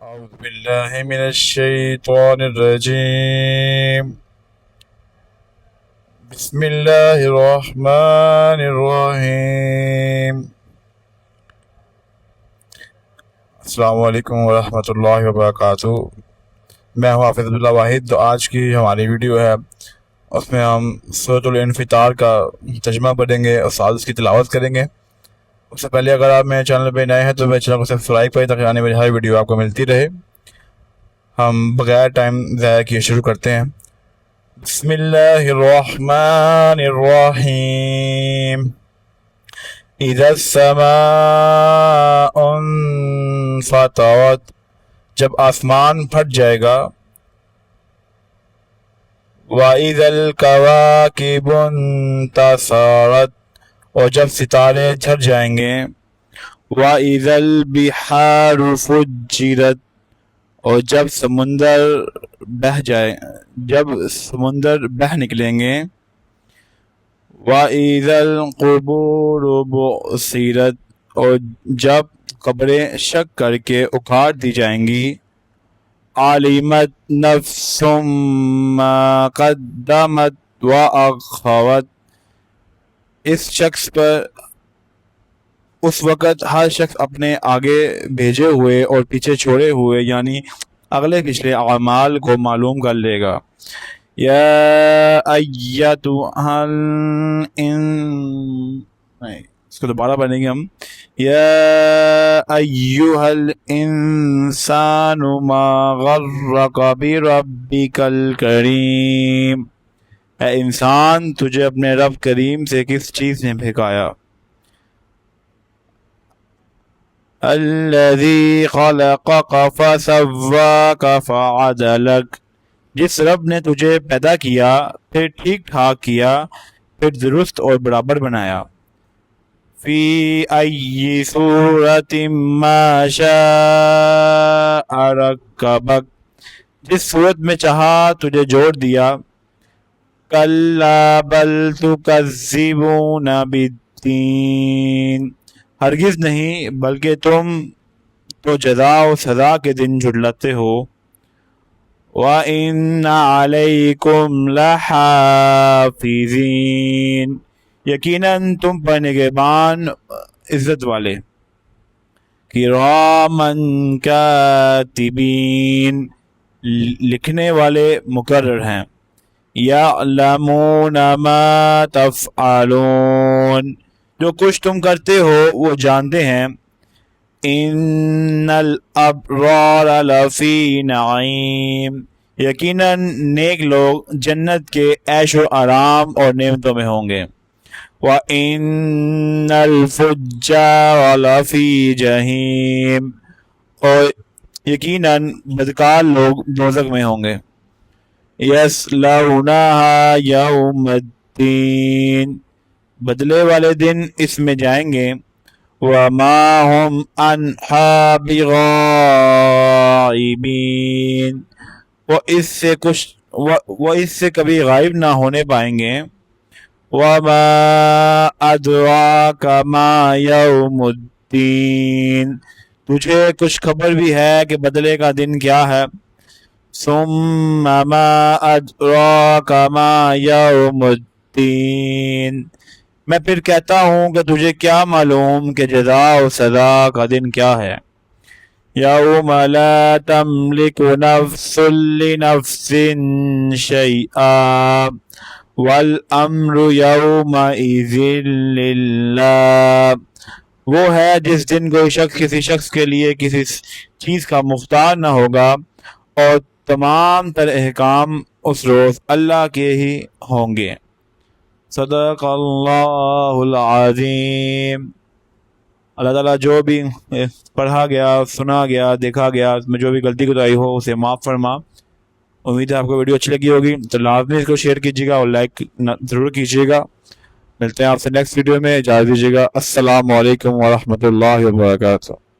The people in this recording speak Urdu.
أعوذ بالله من الشيطان الرجيم. بسم الله الرحمن الرحيم. السلام علیکم ورحمۃ اللہ وبرکاتہ. میں ہوں حافظ عبداللہ واحد. تو آج کی ہماری ویڈیو ہے اس میں ہم سورۃ الانفطار کا ترجمہ پڑھیں گے اور ساتھ اس کی تلاوت کریں گے. اس سے پہلے اگر آپ میرے چینل پہ نئے ہیں تو میرے چینل کو سبسکرائب کریں تاکہ آنے والی ہر ویڈیو آپ کو ملتی رہے. ہم بغیر ٹائم ضائع کیے شروع کرتے ہیں. بسم اللہ الرحمن الرحیم. اذا السماء انفطرت، جب آسمان پھٹ جائے گا. وَإِذَا الْكَوَاكِبُ انتثرت، اور جب ستارے جھڑ جائیں گے. وَإِذَا الْبِحَارُ فُجِّرَتْ، اور جب سمندر بہہ نکلیں گے. وَإِذَا الْقُبُورُ بُعْثِرَتْ، اور جب قبریں شک کر کے اکھاڑ دی جائیں گی. عَلِمَتْ نَفْسٌ مَّا قَدَّمَتْ وَأَخَّرَتْ، اس وقت ہر شخص اپنے آگے بھیجے ہوئے اور پیچھے چھوڑے ہوئے یعنی اگلے پچھلے اعمال کو معلوم کر لے گا. یا ایتھا اس کو دوبارہ پڑھیں گے ہم. یا ایھا الانسان ما غرک بربک الکریم، اے انسان تجھے اپنے رب کریم سے کس چیز نے بہکایا. الذی خلقک فسواک فعدلک، جس رب نے تجھے پیدا کیا پھر ٹھیک ٹھاک کیا پھر درست اور برابر بنایا. فی ای صورت ما شاء رکبک، جس صورت میں چاہا تجھے جوڑ دیا. کلا بل تکذبون بالدین، ہرگز نہیں بلکہ تم تو جزا و سزا کے دن جھٹلاتے ہو. وَإِنَّ عَلَيْكُمْ لَحَافِظِينَ، یقیناً تم پر نگہبان عزت والے. کِرَامًا کاتبین، لکھنے والے مقرر ہیں. یعلمون ما تفعلون، جو کچھ تم کرتے ہو وہ جانتے ہیں. ان الابرار لفی نعیم، یقیناً نیک لوگ جنت کے عیش و آرام اور نعمتوں میں ہوں گے. وَإِنَّ الْفُجَّارَ لَفِي جَحِيمٍ، اور یقیناً بدکار لوگ دوزخ میں ہوں گے. یصلونہا یوم الدین، بدلے والے دن اس میں جائیں گے. وما هم عنہا بغائبین، وہ اس سے کبھی غائب نہ ہونے پائیں گے. وما ادراک ما یوم الدین، تجھے کچھ خبر بھی ہے کہ بدلے کا دن کیا ہے. ثم ما ادراک ما یوم الدین، میں پھر کہتا ہوں کہ تجھے کیا معلوم کہ جزا و سزا کا دن کیا ہے. یوم لا تملک نفس لنفس شیئا والامر یومئذ للہ، وہ ہے جس دن کوئی شخص کسی شخص کے لیے کسی چیز کا مختار نہ ہوگا اور تمام تر احکام اس روز اللہ کے ہی ہوں گے. صدق اللہ العظیم. اللہ تعالیٰ جو بھی پڑھا گیا، سنا گیا، دیکھا گیا، اس میں جو بھی غلطی کوتاہی ہو اسے معاف فرما. امید ہے آپ کو ویڈیو اچھی لگی ہوگی تو لازمی اس کو شیئر کیجیے گا اور لائک ضرور کیجیے گا. ملتے ہیں آپ سے نیکسٹ ویڈیو میں، اجازت دیجیے گا. السلام علیکم ورحمۃ اللہ وبرکاتہ.